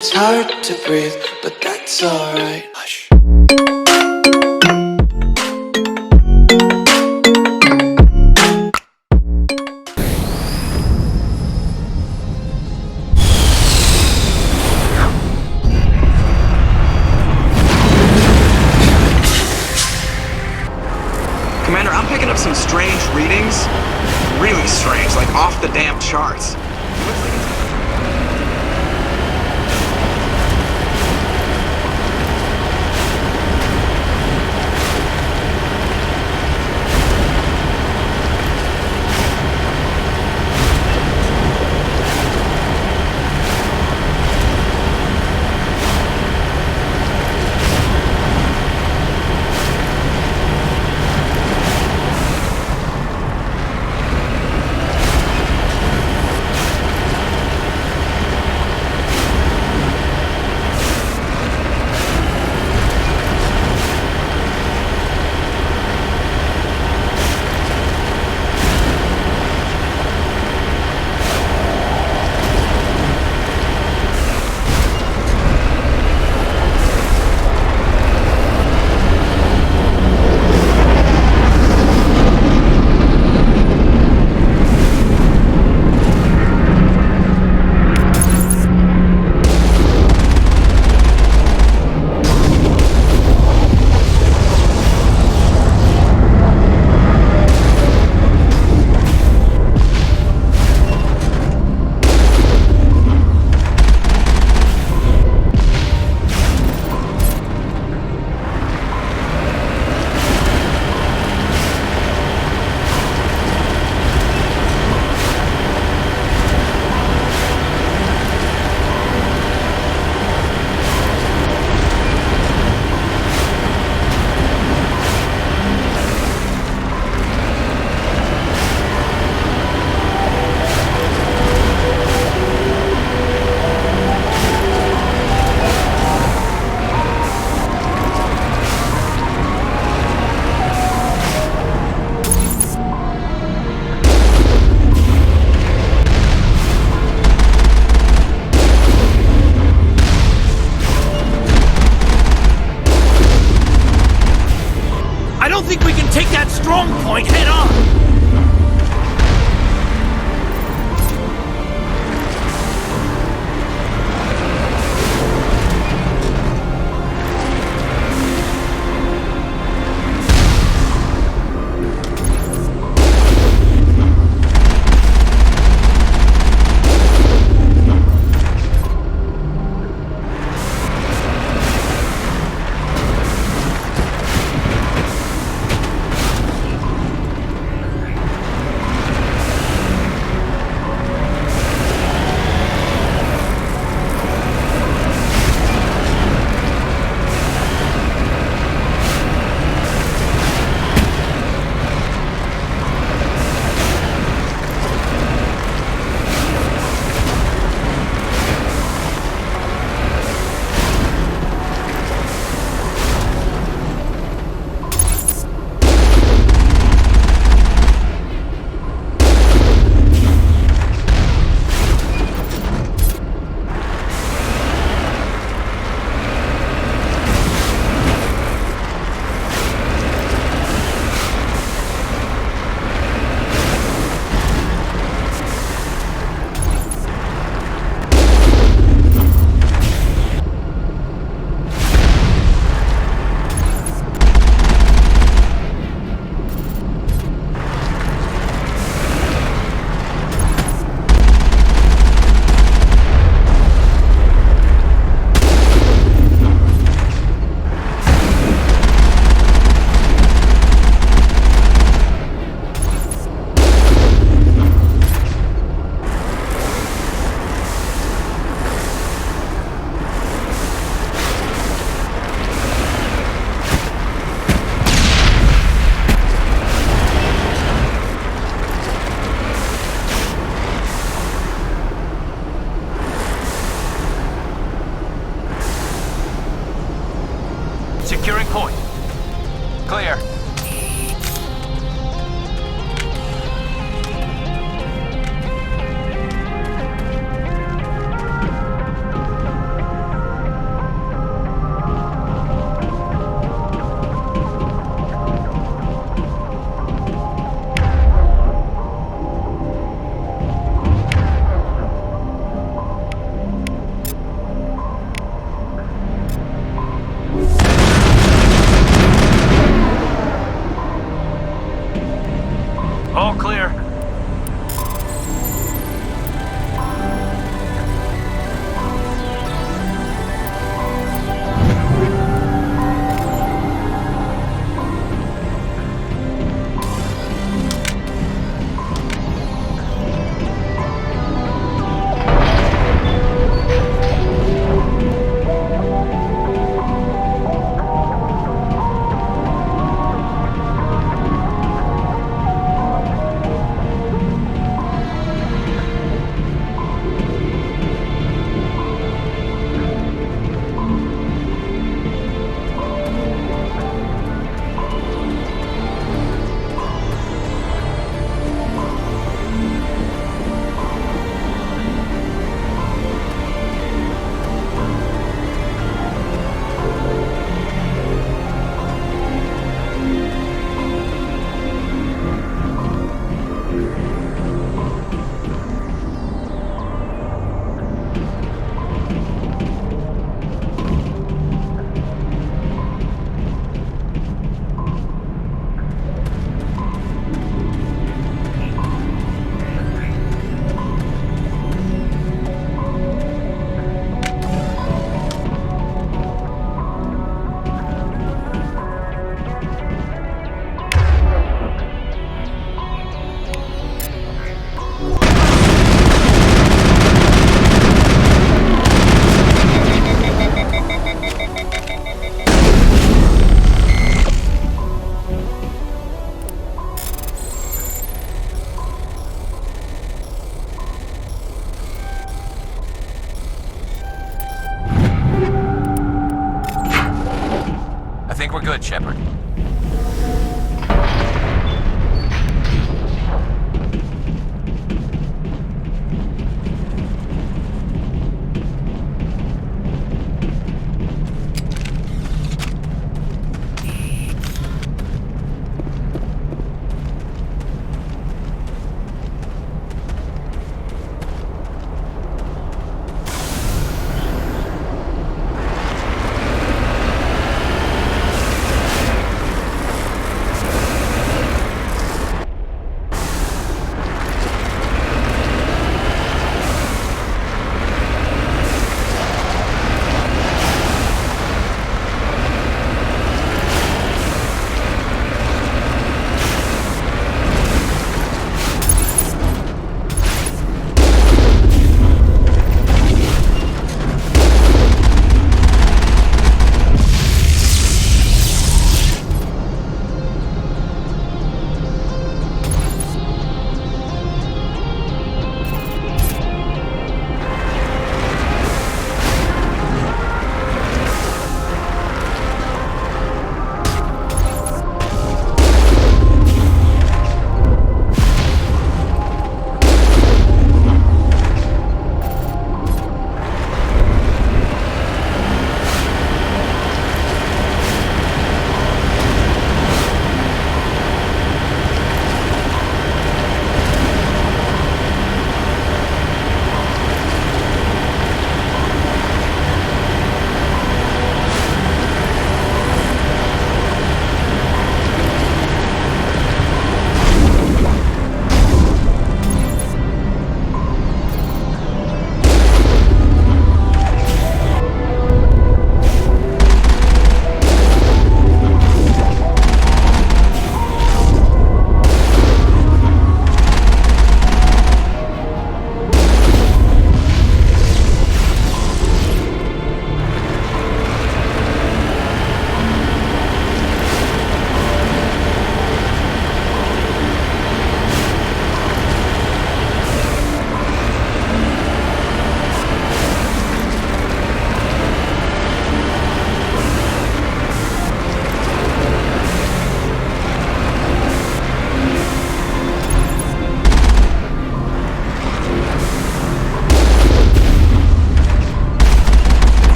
It's hard to breathe, but that's alright. Hush. Commander, I'm picking up some strange readings. Really strange, like off the damn charts. Looks like it's... I don't think we can take that strong point head on! Securing point. Clear. we're good, Shepard.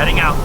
Heading out.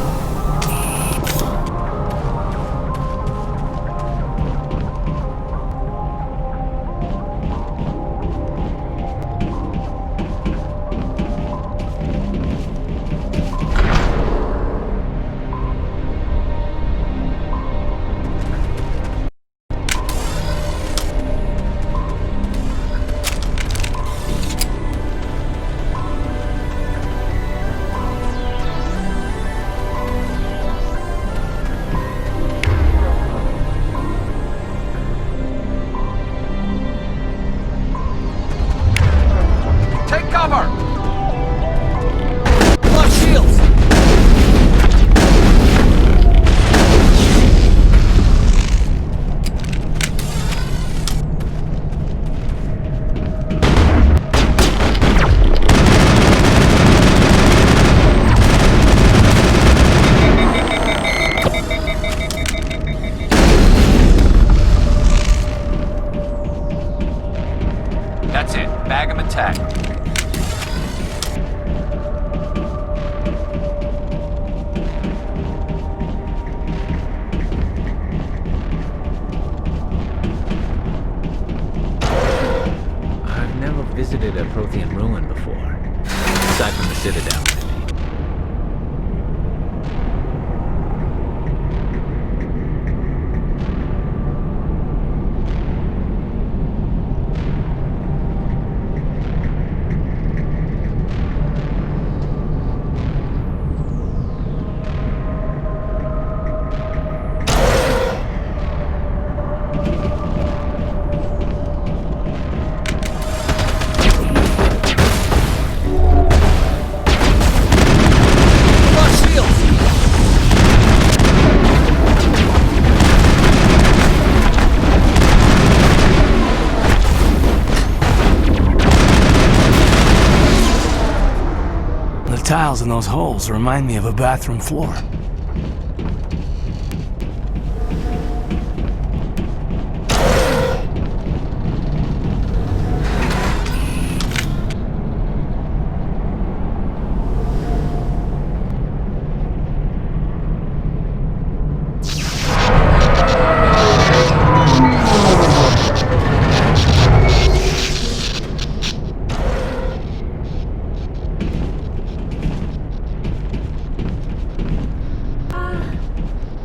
Take cover! Launch shields! That's it. Bag 'em and tag 'em. I've never visited a Prothean ruin before, aside from the Citadel. Launch shields! The tiles in those holes remind me of a bathroom floor.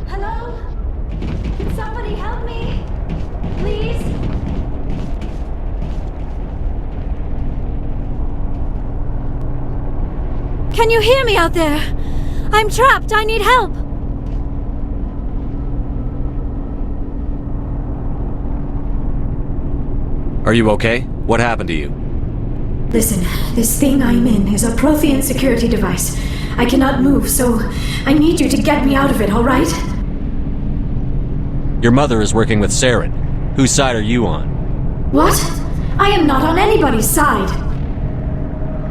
Hello? Can somebody help me? Please? Can you hear me out there? I'm trapped. I need help. Are you okay? What happened to you? Listen, this thing I'm in is a Prothean security device. I cannot move, so I need you to get me out of it, all right? Your mother is working with Saren. Whose side are you on? What? I am not on anybody's side.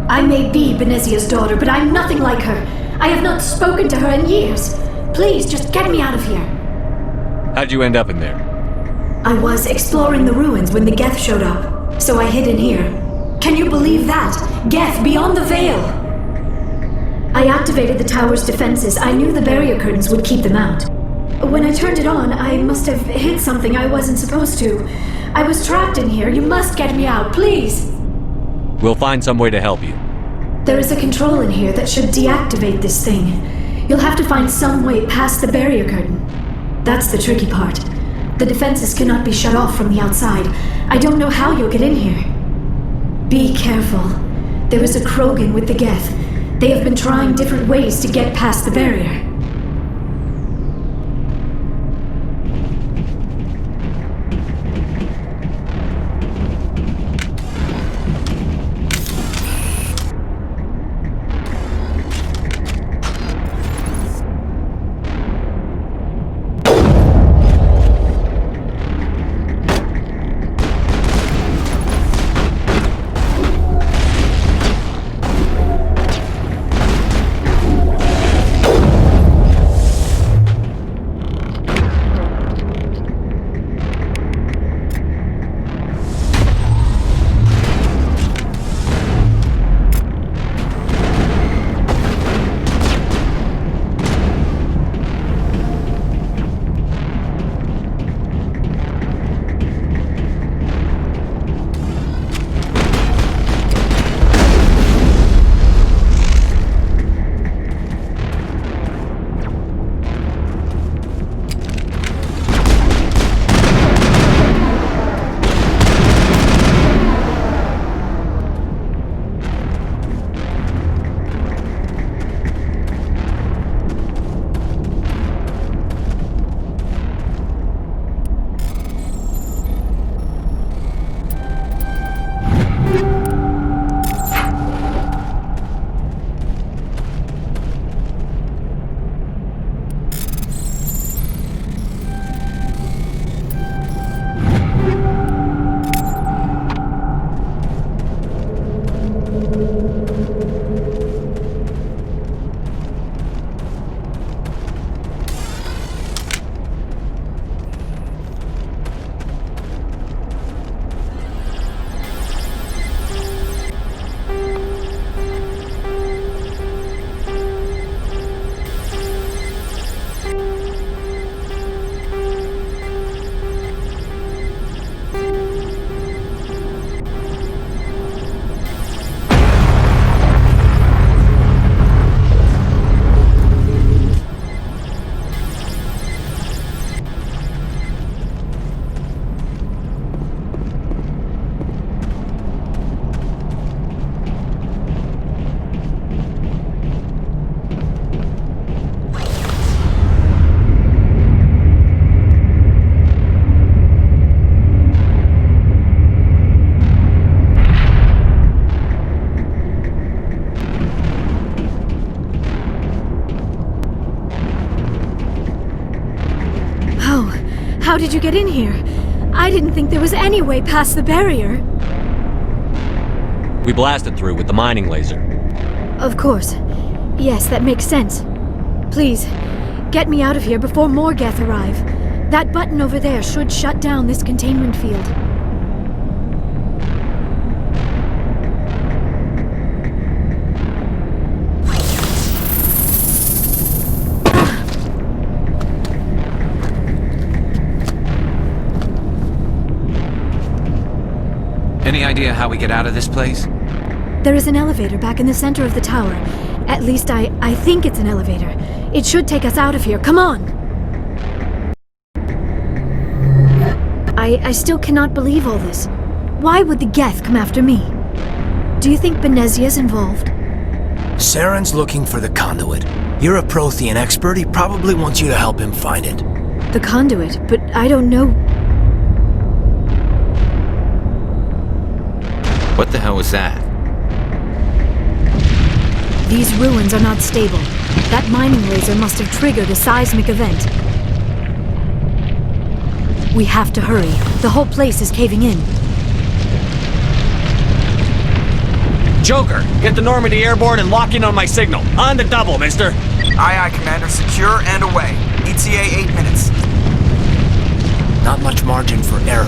I may be Benezia's daughter, but I'm nothing like her. I have not spoken to her in years. Please, just get me out of here. How'd you end up in there? I was exploring the ruins when the Geth showed up, so I hid in here. Can you believe that? Geth beyond the veil! I activated the tower's defenses. I knew the barrier curtains would keep them out. When I turned it on, I must have hit something I wasn't supposed to. I was trapped in here. You must get me out, please! We'll find some way to help you. There is a control in here that should deactivate this thing. You'll have to find some way past the barrier curtain. That's the tricky part. The defenses cannot be shut off from the outside. I don't know how you'll get in here. Be careful. There is a Krogan with the Geth. They have been trying different ways to get past the barrier. How did you get in here? I didn't think there was any way past the barrier. We blasted through with the mining laser. Of course. Yes, that makes sense. Please, get me out of here before more Geth arrive. That button over there should shut down this containment field. Any idea how we get out of this place? There is an elevator back in the center of the tower. At least I think it's an elevator. It should take us out of here. Come on! I still cannot believe all this. Why would the Geth come after me? Do you think Benezia's involved? Saren's looking for the conduit. You're a Prothean expert. He probably wants you to help him find it. The conduit, but I don't know. What the hell was that? These ruins are not stable. That mining laser must have triggered a seismic event. We have to hurry. The whole place is caving in. Joker, get the Normandy airborne and lock in on my signal. On the double, mister. Aye, aye, Commander. Secure and away. ETA 8 minutes. Not much margin for error.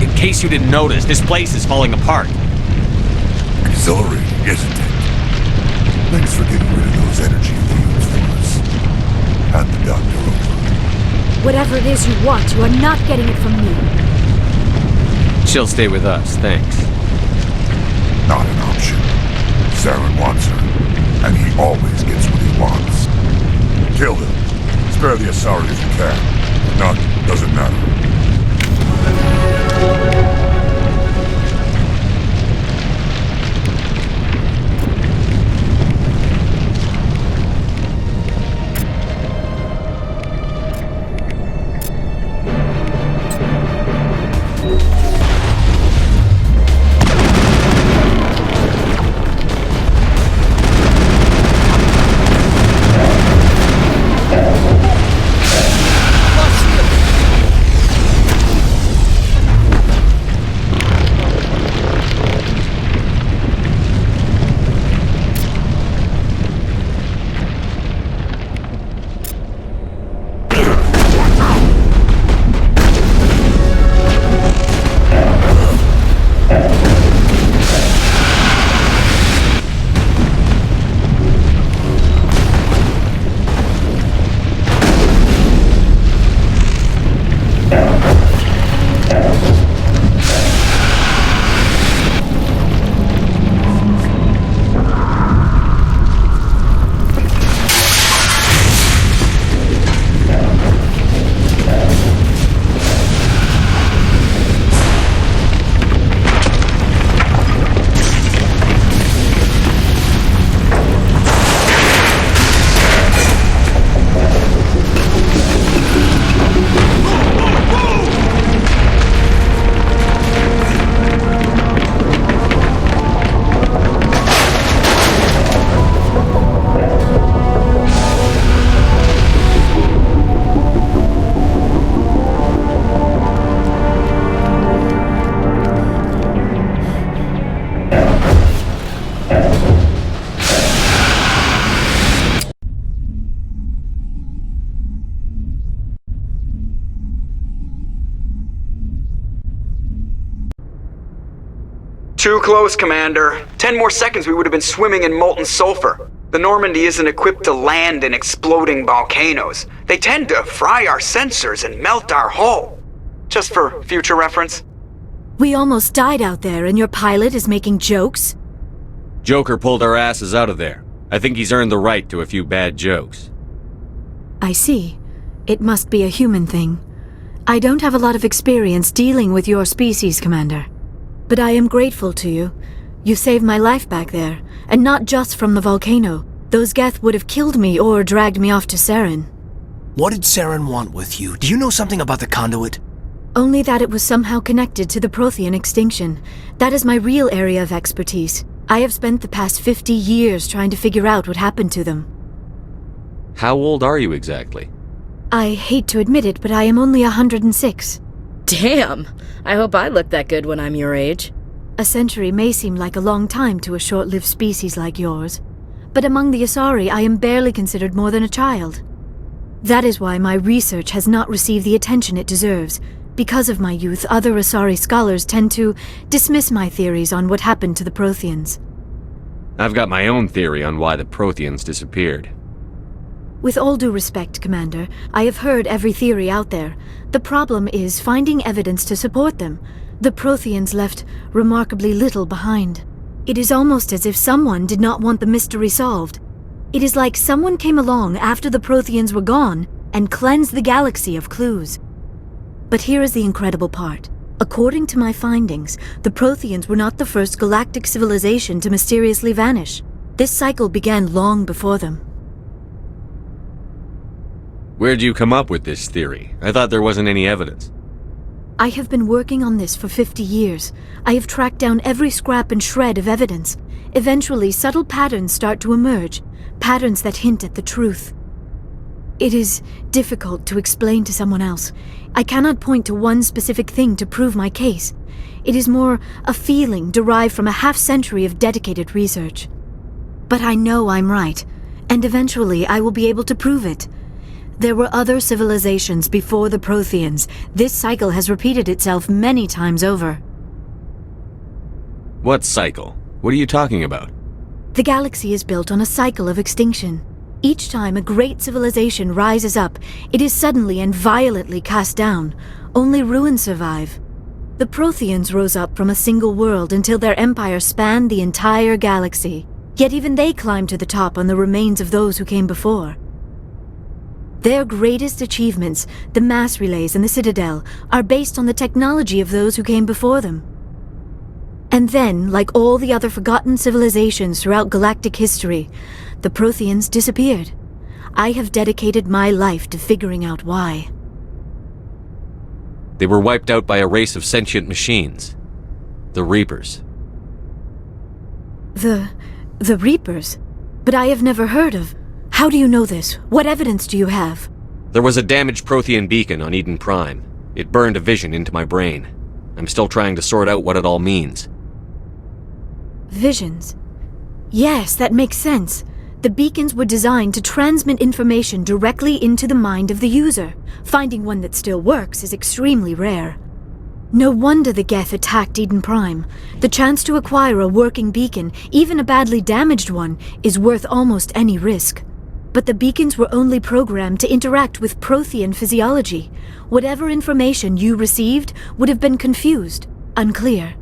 In case you didn't notice, this place is falling apart. Exhilarating, isn't it? Thanks for getting rid of those energy fields for us. Hand the doctor over. Whatever it is you want, you are not getting it from me. She'll stay with us, thanks. Not an option. Saren wants her, and he always gets what he wants. Kill him. Spare the Asari if you can. If not, doesn't matter. Too close, Commander. 10 more seconds we would have been swimming in molten sulfur. The Normandy isn't equipped to land in exploding volcanoes. They tend to fry our sensors and melt our hull. Just for future reference. We almost died out there and your pilot is making jokes? Joker pulled our asses out of there. I think he's earned the right to a few bad jokes. I see. It must be a human thing. I don't have a lot of experience dealing with your species, Commander. But I am grateful to you. You saved my life back there, and not just from the volcano. Those Geth would have killed me or dragged me off to Saren. What did Saren want with you? Do you know something about the conduit? Only that it was somehow connected to the Prothean extinction. That is my real area of expertise. I have spent the past 50 years trying to figure out what happened to them. How old are you exactly? I hate to admit it, but I am only 106. Damn! I hope I look that good when I'm your age. A century may seem like a long time to a short-lived species like yours, but among the Asari I am barely considered more than a child. That is why my research has not received the attention it deserves. Because of my youth, other Asari scholars tend to dismiss my theories on what happened to the Protheans. I've got my own theory on why the Protheans disappeared. With all due respect, Commander, I have heard every theory out there. The problem is finding evidence to support them. The Protheans left remarkably little behind. It is almost as if someone did not want the mystery solved. It is like someone came along after the Protheans were gone and cleansed the galaxy of clues. But here is the incredible part. According to my findings, the Protheans were not the first galactic civilization to mysteriously vanish. This cycle began long before them. Where'd you come up with this theory? I thought there wasn't any evidence. I have been working on this for 50 years. I have tracked down every scrap and shred of evidence. Eventually, subtle patterns start to emerge, patterns that hint at the truth. It is difficult to explain to someone else. I cannot point to one specific thing to prove my case. It is more a feeling derived from a half-century of dedicated research. But I know I'm right, and eventually I will be able to prove it. There were other civilizations before the Protheans. This cycle has repeated itself many times over. What cycle? What are you talking about? The galaxy is built on a cycle of extinction. Each time a great civilization rises up, it is suddenly and violently cast down. Only ruins survive. The Protheans rose up from a single world until their empire spanned the entire galaxy. Yet even they climbed to the top on the remains of those who came before. Their greatest achievements, the mass relays and the Citadel, are based on the technology of those who came before them. And then, like all the other forgotten civilizations throughout galactic history, the Protheans disappeared. I have dedicated my life to figuring out why. They were wiped out by a race of sentient machines. The Reapers. The Reapers? But I have never heard of... How do you know this? What evidence do you have? There was a damaged Prothean beacon on Eden Prime. It burned a vision into my brain. I'm still trying to sort out what it all means. Visions? Yes, that makes sense. The beacons were designed to transmit information directly into the mind of the user. Finding one that still works is extremely rare. No wonder the Geth attacked Eden Prime. The chance to acquire a working beacon, even a badly damaged one, is worth almost any risk. But the beacons were only programmed to interact with Prothean physiology. Whatever information you received would have been confused, unclear.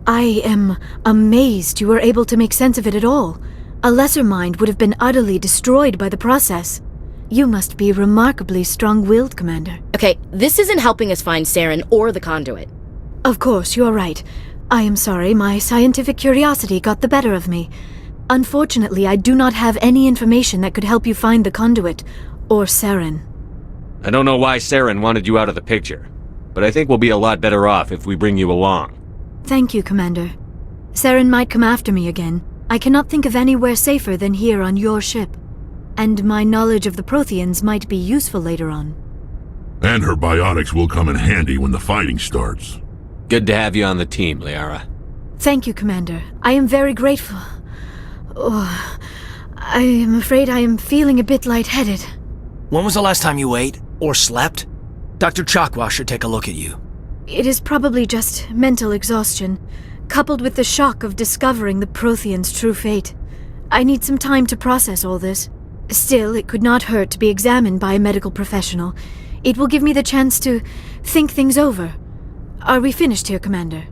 I am amazed you were able to make sense of it at all. A lesser mind would have been utterly destroyed by the process. You must be remarkably strong-willed, Commander. Okay, this isn't helping us find Saren or the conduit. Of course, you are right. I am sorry, my scientific curiosity got the better of me. Unfortunately, I do not have any information that could help you find the conduit, or Saren. I don't know why Saren wanted you out of the picture, but I think we'll be a lot better off if we bring you along. Thank you, Commander. Saren might come after me again. I cannot think of anywhere safer than here on your ship. And my knowledge of the Protheans might be useful later on. And her biotics will come in handy when the fighting starts. Good to have you on the team, Liara. Thank you, Commander. I am very grateful. Oh, I am afraid I am feeling a bit lightheaded. When was the last time you ate? Or slept? Dr. Chakwa should take a look at you. It is probably just mental exhaustion, coupled with the shock of discovering the Protheans' true fate. I need some time to process all this. Still, it could not hurt to be examined by a medical professional. It will give me the chance to think things over. Are we finished here, Commander?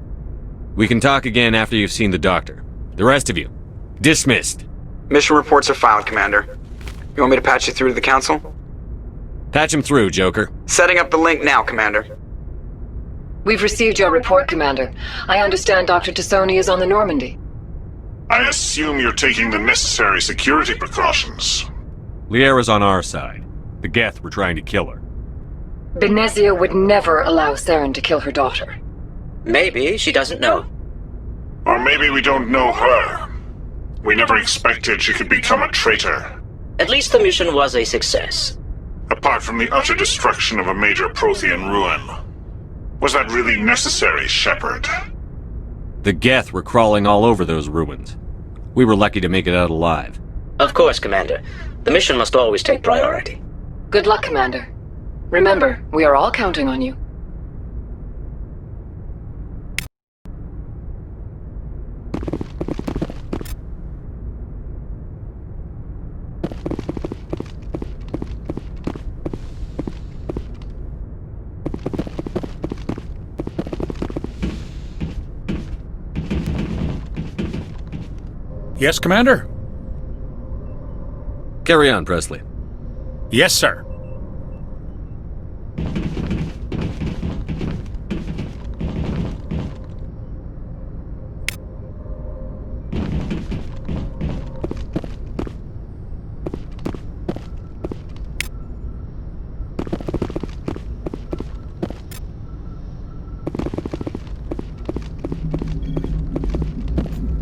We can talk again after you've seen the doctor. The rest of you, dismissed. Mission reports are filed, Commander. You want me to patch you through to the Council? Patch him through, Joker. Setting up the link now, Commander. We've received your report, Commander. I understand Dr. Tassoni is on the Normandy. I assume you're taking the necessary security precautions. Liara's on our side. The Geth were trying to kill her. Benezia would never allow Saren to kill her daughter. Maybe she doesn't know. Or maybe we don't know her. We never expected she could become a traitor. At least the mission was a success. Apart from the utter destruction of a major Prothean ruin. Was that really necessary, Shepard? The Geth were crawling all over those ruins. We were lucky to make it out alive. Of course, Commander. The mission must always take priority. Good luck, Commander. Remember, we are all counting on you. Yes, Commander? Carry on, Presley. Yes, sir.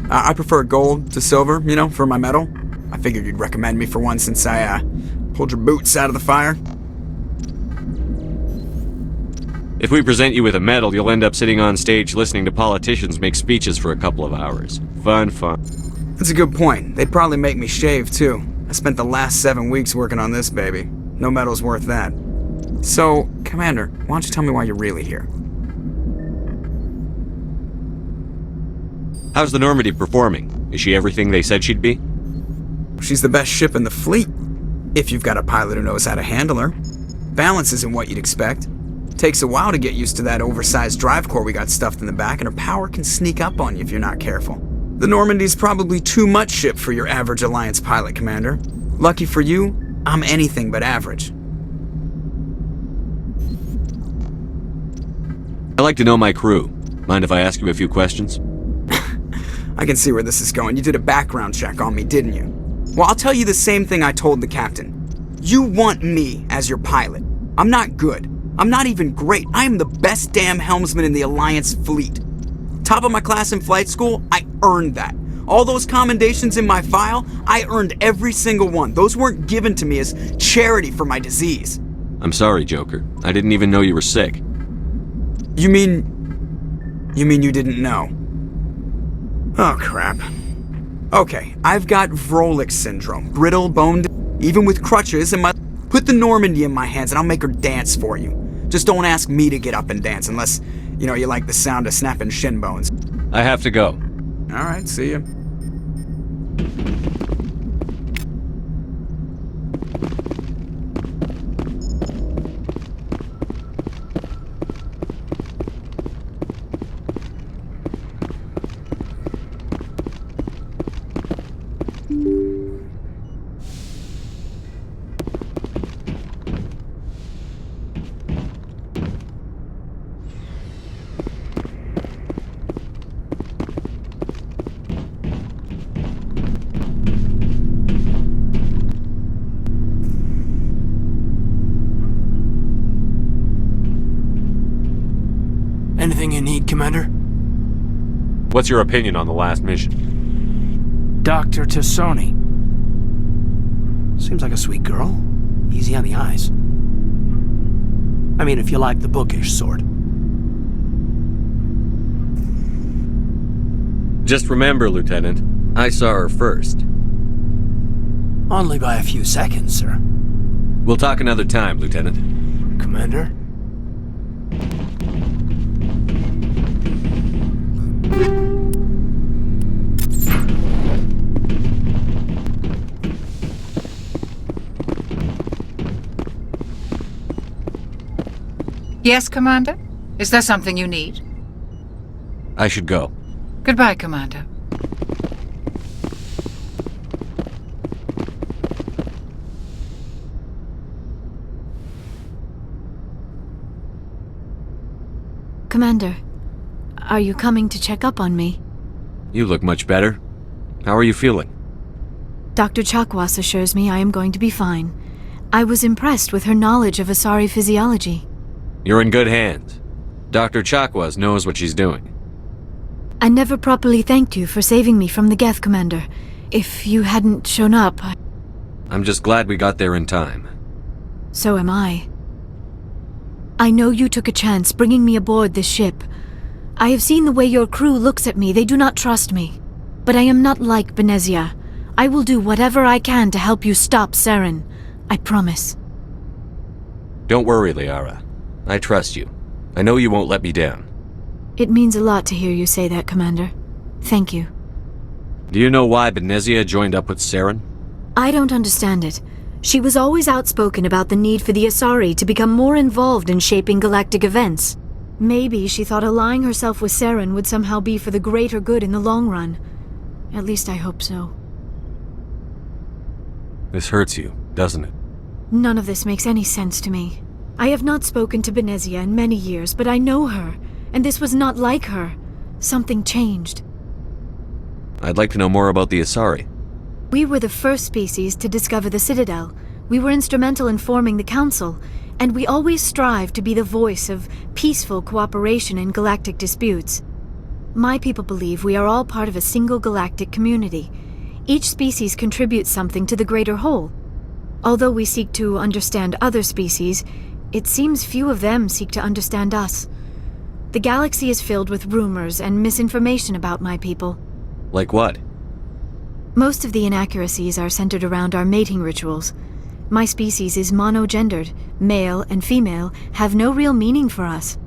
I prefer gold to silver, for my medal. I figured you'd recommend me for one since I, pulled your boots out of the fire. If we present you with a medal, you'll end up sitting on stage listening to politicians make speeches for a couple of hours. Fun. That's a good point. They'd probably make me shave, too. I spent the last 7 weeks working on this baby. No medal's worth that. So, Commander, why don't you tell me why you're really here? How's the Normandy performing? Is she everything they said she'd be? She's the best ship in the fleet. If you've got a pilot who knows how to handle her. Balance isn't what you'd expect. Takes a while to get used to that oversized drive core we got stuffed in the back, and her power can sneak up on you if you're not careful. The Normandy's probably too much ship for your average Alliance pilot, Commander. Lucky for you, I'm anything but average. I like to know my crew. Mind if I ask you a few questions? I can see where this is going. You did a background check on me, didn't you? Well, I'll tell you the same thing I told the captain. You want me as your pilot. I'm not good. I'm not even great. I am the best damn helmsman in the Alliance fleet. Top of my class in flight school, I earned that. All those commendations in my file, I earned every single one. Those weren't given to me as charity for my disease. I'm sorry, Joker. I didn't even know you were sick. You mean you didn't know? Oh, crap. Okay, I've got Vrolik syndrome, brittle boned, even with crutches, and put the Normandy in my hands and I'll make her dance for you. Just don't ask me to get up and dance unless, you like the sound of snapping shin bones. I have to go. Alright, see ya. Anything you need, Commander? What's your opinion on the last mission? Dr. Tassoni. Seems like a sweet girl. Easy on the eyes. I mean, if you like the bookish sort. Just remember, Lieutenant, I saw her first. Only by a few seconds, sir. We'll talk another time, Lieutenant. Commander? Yes, Commander? Is there something you need? I should go. Goodbye, Commander. Commander, are you coming to check up on me? You look much better. How are you feeling? Dr. Chakwas assures me I am going to be fine. I was impressed with her knowledge of Asari physiology. You're in good hands. Dr. Chakwas knows what she's doing. I never properly thanked you for saving me from the Geth, Commander. If you hadn't shown up, I'm just glad we got there in time. So am I. I know you took a chance bringing me aboard this ship. I have seen the way your crew looks at me. They do not trust me. But I am not like Benezia. I will do whatever I can to help you stop Saren. I promise. Don't worry, Liara. I trust you. I know you won't let me down. It means a lot to hear you say that, Commander. Thank you. Do you know why Benezia joined up with Saren? I don't understand it. She was always outspoken about the need for the Asari to become more involved in shaping galactic events. Maybe she thought allying herself with Saren would somehow be for the greater good in the long run. At least I hope so. This hurts you, doesn't it? None of this makes any sense to me. I have not spoken to Benezia in many years, but I know her, and this was not like her. Something changed. I'd like to know more about the Asari. We were the first species to discover the Citadel. We were instrumental in forming the Council, and we always strive to be the voice of peaceful cooperation in galactic disputes. My people believe we are all part of a single galactic community. Each species contributes something to the greater whole. Although we seek to understand other species, it seems few of them seek to understand us. The galaxy is filled with rumors and misinformation about my people. Like what? Most of the inaccuracies are centered around our mating rituals. My species is monogendered. Male and female have no real meaning for us.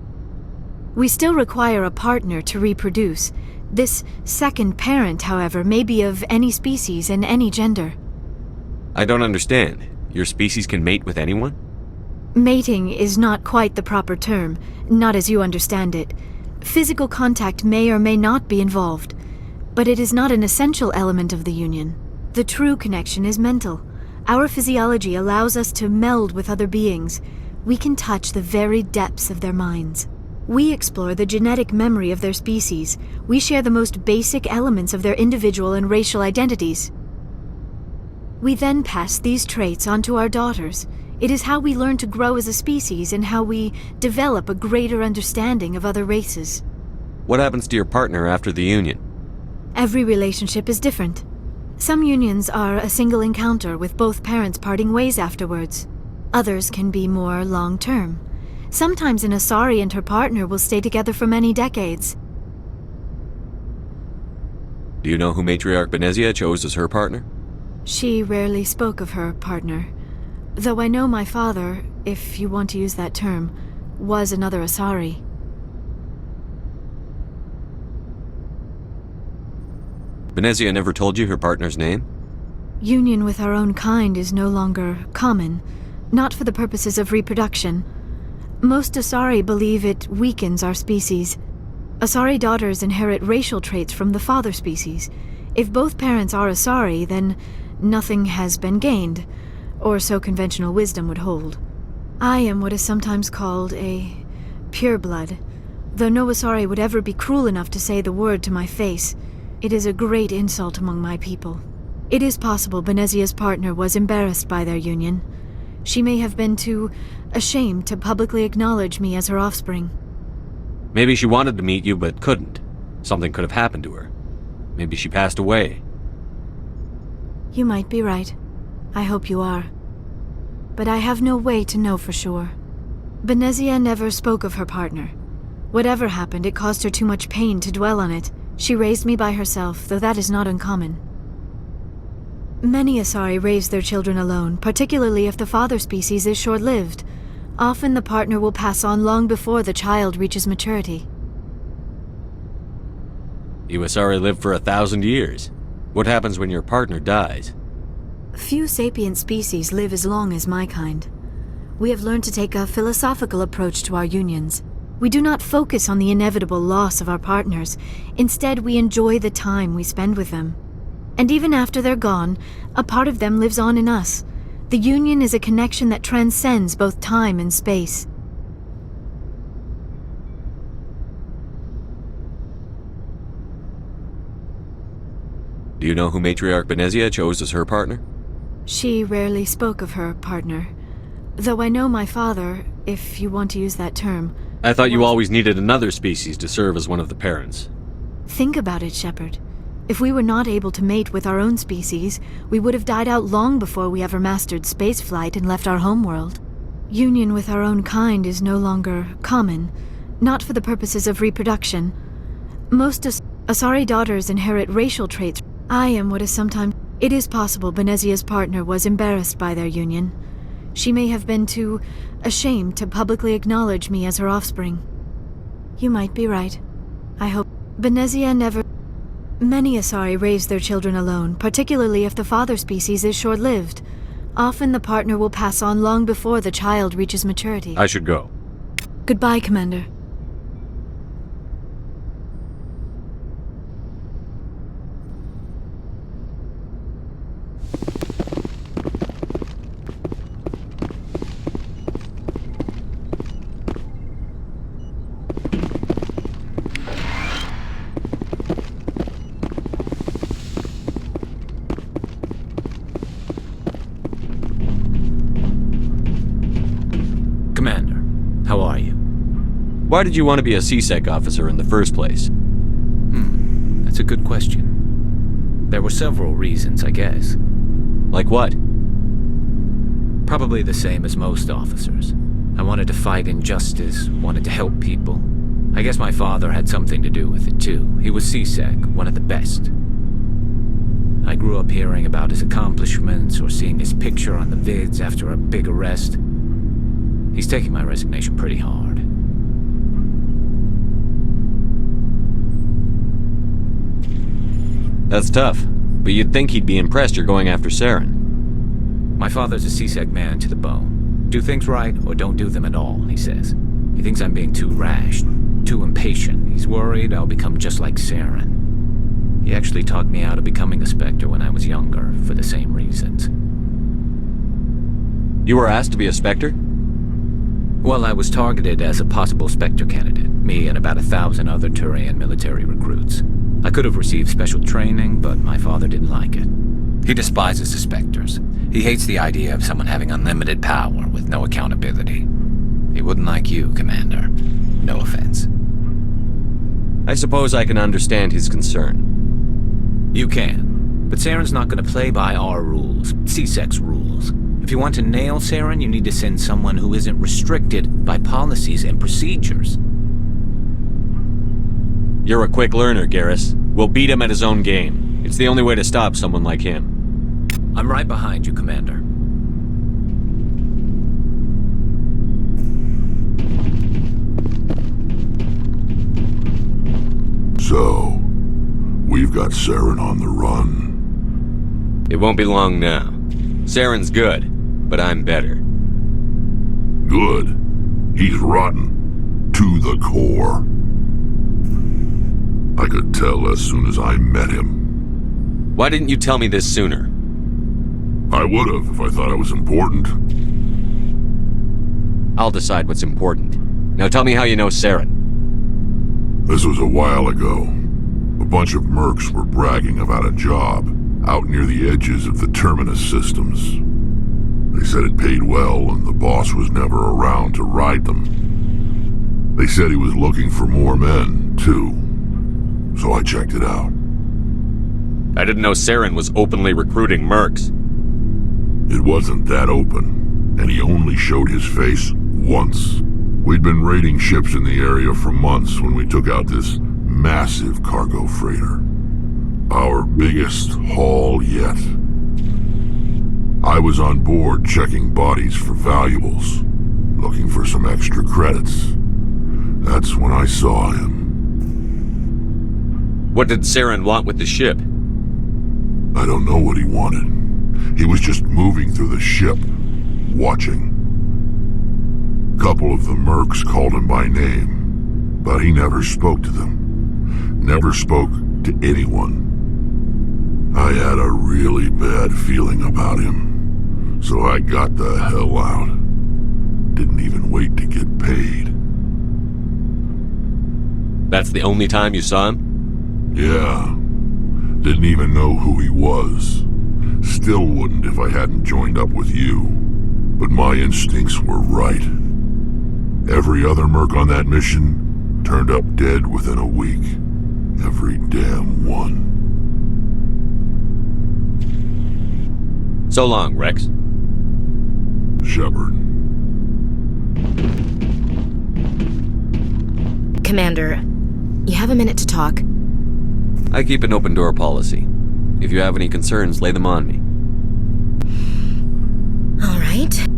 We still require a partner to reproduce. This second parent, however, may be of any species and any gender. I don't understand. Your species can mate with anyone? Mating is not quite the proper term, not as you understand it. Physical contact may or may not be involved, but it is not an essential element of the union. The true connection is mental. Our physiology allows us to meld with other beings. We can touch the very depths of their minds. We explore the genetic memory of their species. We share the most basic elements of their individual and racial identities. We then pass these traits on to our daughters. It is how we learn to grow as a species and how we develop a greater understanding of other races. What happens to your partner after the union? Every relationship is different. Some unions are a single encounter with both parents parting ways afterwards. Others can be more long-term. Sometimes an Asari and her partner will stay together for many decades. Do you know who Matriarch Benezia chose as her partner? She rarely spoke of her partner. Though I know my father, if you want to use that term, was another Asari. Benezia never told you her partner's name? Union with our own kind is no longer common, not for the purposes of reproduction. Most Asari believe it weakens our species. Asari daughters inherit racial traits from the father species. If both parents are Asari, then nothing has been gained, or so conventional wisdom would hold. I am what is sometimes called a pureblood, though no Asari would ever be cruel enough to say the word to my face. It is a great insult among my people. It is possible Benezia's partner was embarrassed by their union. She may have been too ashamed to publicly acknowledge me as her offspring. Maybe she wanted to meet you but couldn't. Something could have happened to her. Maybe she passed away. You might be right. I hope you are. But I have no way to know for sure. Benezia never spoke of her partner. Whatever happened, it caused her too much pain to dwell on it. She raised me by herself, though that is not uncommon. Many Asari raise their children alone, particularly if the father species is short-lived. Often the partner will pass on long before the child reaches maturity. You Asari live for 1,000 years. What happens when your partner dies? Few sapient species live as long as my kind. We have learned to take a philosophical approach to our unions. We do not focus on the inevitable loss of our partners. Instead, we enjoy the time we spend with them. And even after they're gone, a part of them lives on in us. The union is a connection that transcends both time and space. Do you know who Matriarch Benezia chose as her partner? She rarely spoke of her partner. Though I know my father, if you want to use that term. I thought you always needed another species to serve as one of the parents. Think about it, Shepard. If we were not able to mate with our own species, we would have died out long before we ever mastered spaceflight and left our homeworld. Union with our own kind is no longer common, not for the purposes of reproduction. Most Asari daughters inherit racial traits. I am what is sometimes... It is possible Benezia's partner was embarrassed by their union. She may have been too ashamed to publicly acknowledge me as her offspring. You might be right. I hope... Benezia never... Many Asari raise their children alone, particularly if the father species is short-lived. Often the partner will pass on long before the child reaches maturity. I should go. Goodbye, Commander. Commander, how are you? Why did you want to be a CSEC officer in the first place? That's a good question. There were several reasons, I guess. Like what? Probably the same as most officers. I wanted to fight injustice, wanted to help people. I guess my father had something to do with it too. He was CSEC, one of the best. I grew up hearing about his accomplishments or seeing his picture on the vids after a big arrest. He's taking my resignation pretty hard. That's tough, but you'd think he'd be impressed you're going after Saren. My father's a CSEC man to the bone. Do things right or don't do them at all, he says. He thinks I'm being too rash, too impatient. He's worried I'll become just like Saren. He actually talked me out of becoming a Spectre when I was younger, for the same reasons. You were asked to be a Spectre? Well, I was targeted as a possible Spectre candidate, me and about 1,000 other Turian military recruits. I could have received special training, but my father didn't like it. He despises the Spectres. He hates the idea of someone having unlimited power with no accountability. He wouldn't like you, Commander. No offense. I suppose I can understand his concern. You can, but Saren's not going to play by our rules, CSEC's rules. If you want to nail Saren, you need to send someone who isn't restricted by policies and procedures. You're a quick learner, Garrus. We'll beat him at his own game. It's the only way to stop someone like him. I'm right behind you, Commander. So, we've got Saren on the run. It won't be long now. Saren's good, but I'm better. Good. He's rotten. To the core. I could tell as soon as I met him. Why didn't you tell me this sooner? I would've if I thought it was important. I'll decide what's important. Now tell me how you know Saren. This was a while ago. A bunch of mercs were bragging about a job out near the edges of the Terminus systems. They said it paid well and the boss was never around to ride them. They said he was looking for more men, too. So I checked it out. I didn't know Saren was openly recruiting mercs. It wasn't that open, and he only showed his face once. We'd been raiding ships in the area for months when we took out this massive cargo freighter. Our biggest haul yet. I was on board checking bodies for valuables, looking for some extra credits. That's when I saw him. What did Saren want with the ship? I don't know what he wanted. He was just moving through the ship, watching. Couple of the mercs called him by name, but he never spoke to them. Never spoke to anyone. I had a really bad feeling about him, so I got the hell out. Didn't even wait to get paid. That's the only time you saw him? Yeah. Didn't even know who he was. Still wouldn't if I hadn't joined up with you. But my instincts were right. Every other merc on that mission turned up dead within a week. Every damn one. So long, Rex. Shepard. Commander, you have a minute to talk? I keep an open door policy. If you have any concerns, lay them on me. All right.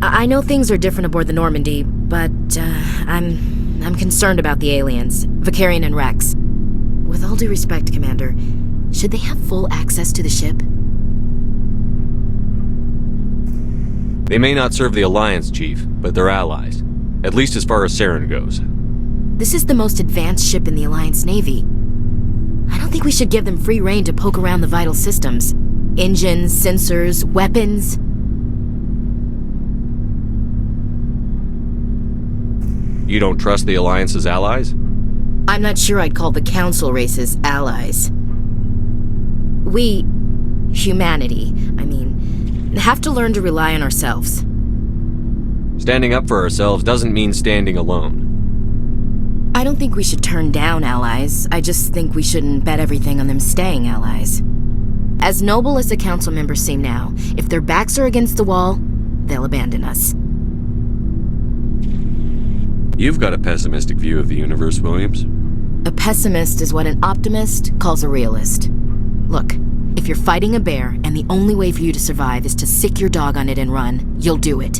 I know things are different aboard the Normandy, but I'm concerned about the aliens, Vicarian and Rex. With all due respect, Commander, should they have full access to the ship? They may not serve the Alliance, Chief, but they're allies. At least as far as Saren goes. This is the most advanced ship in the Alliance Navy. I don't think we should give them free rein to poke around the vital systems. Engines, sensors, weapons. You don't trust the Alliance's allies? I'm not sure I'd call the Council races allies. We, humanity, have to learn to rely on ourselves. Standing up for ourselves doesn't mean standing alone. I don't think we should turn down allies. I just think we shouldn't bet everything on them staying allies. As noble as the Council members seem now, if their backs are against the wall, they'll abandon us. You've got a pessimistic view of the universe, Williams. A pessimist is what an optimist calls a realist. Look, if you're fighting a bear and the only way for you to survive is to sick your dog on it and run, you'll do it.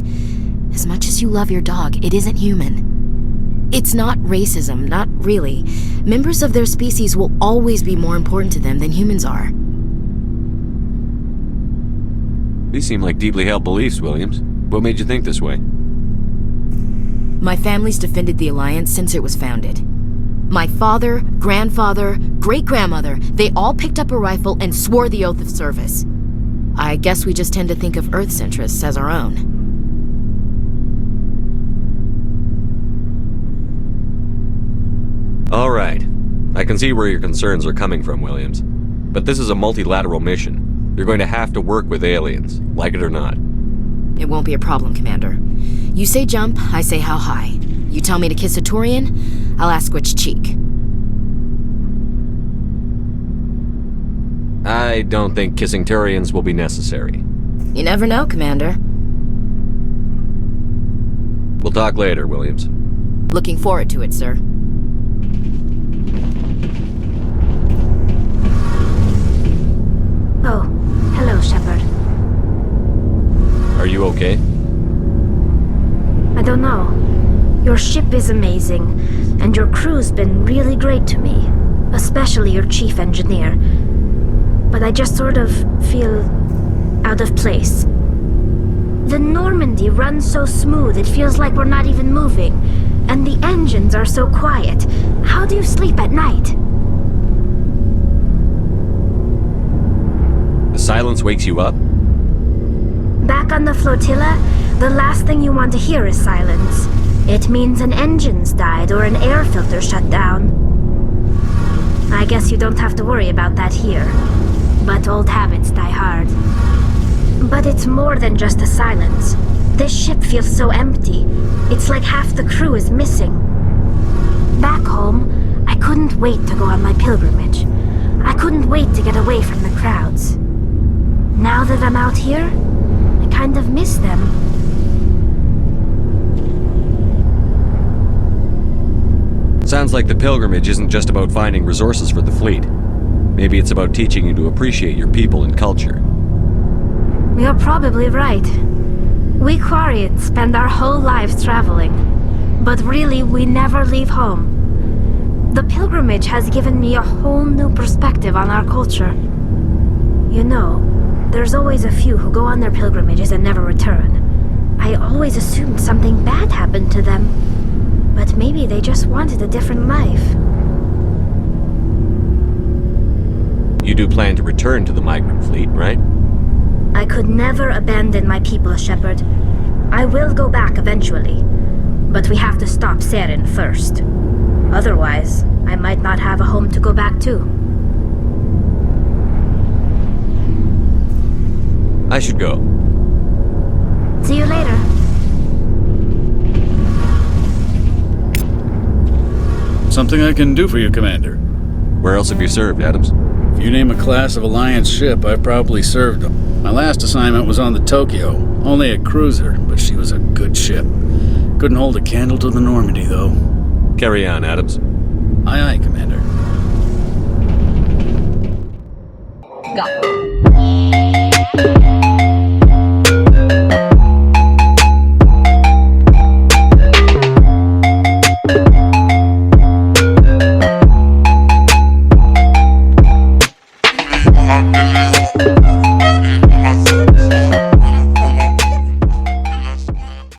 As much as you love your dog, it isn't human. It's not racism, not really. Members of their species will always be more important to them than humans are. These seem like deeply held beliefs, Williams. What made you think this way? My family's defended the Alliance since it was founded. My father, grandfather, great-grandmother, they all picked up a rifle and swore the oath of service. I guess we just tend to think of Earth's interests as our own. All right. I can see where your concerns are coming from, Williams. But this is a multilateral mission. You're going to have to work with aliens, like it or not. It won't be a problem, Commander. You say jump, I say how high. You tell me to kiss a Turian, I'll ask which cheek. I don't think kissing Turians will be necessary. You never know, Commander. We'll talk later, Williams. Looking forward to it, sir. Oh, hello, Shepard. Are you okay? I don't know. Your ship is amazing, and your crew's been really great to me, especially your chief engineer. But I just sort of feel out of place. The Normandy runs so smooth it feels like we're not even moving, and the engines are so quiet. How do you sleep at night? The silence wakes you up? Back on the flotilla, the last thing you want to hear is silence. It means an engine's died or an air filter shut down. I guess you don't have to worry about that here. But old habits die hard. But it's more than just the silence. This ship feels so empty. It's like half the crew is missing. Back home, I couldn't wait to go on my pilgrimage. I couldn't wait to get away from the crowds. Now that I'm out here, I kind of miss them. Sounds like the pilgrimage isn't just about finding resources for the fleet. Maybe it's about teaching you to appreciate your people and culture. You're probably right. We Quarians spend our whole lives traveling, but really we never leave home. The pilgrimage has given me a whole new perspective on our culture. You know, there's always a few who go on their pilgrimages and never return. I always assumed something bad happened to them, but maybe they just wanted a different life. You do plan to return to the migrant fleet, right? I could never abandon my people, Shepard. I will go back eventually, but we have to stop Saren first. Otherwise, I might not have a home to go back to. I should go. See you later. Something I can do for you, Commander. Where else have you served, Adams? If you name a class of Alliance ship, I've probably served them. My last assignment was on the Tokyo. Only a cruiser, but she was a good ship. Couldn't hold a candle to the Normandy, though. Carry on, Adams. Aye, aye, Commander. Got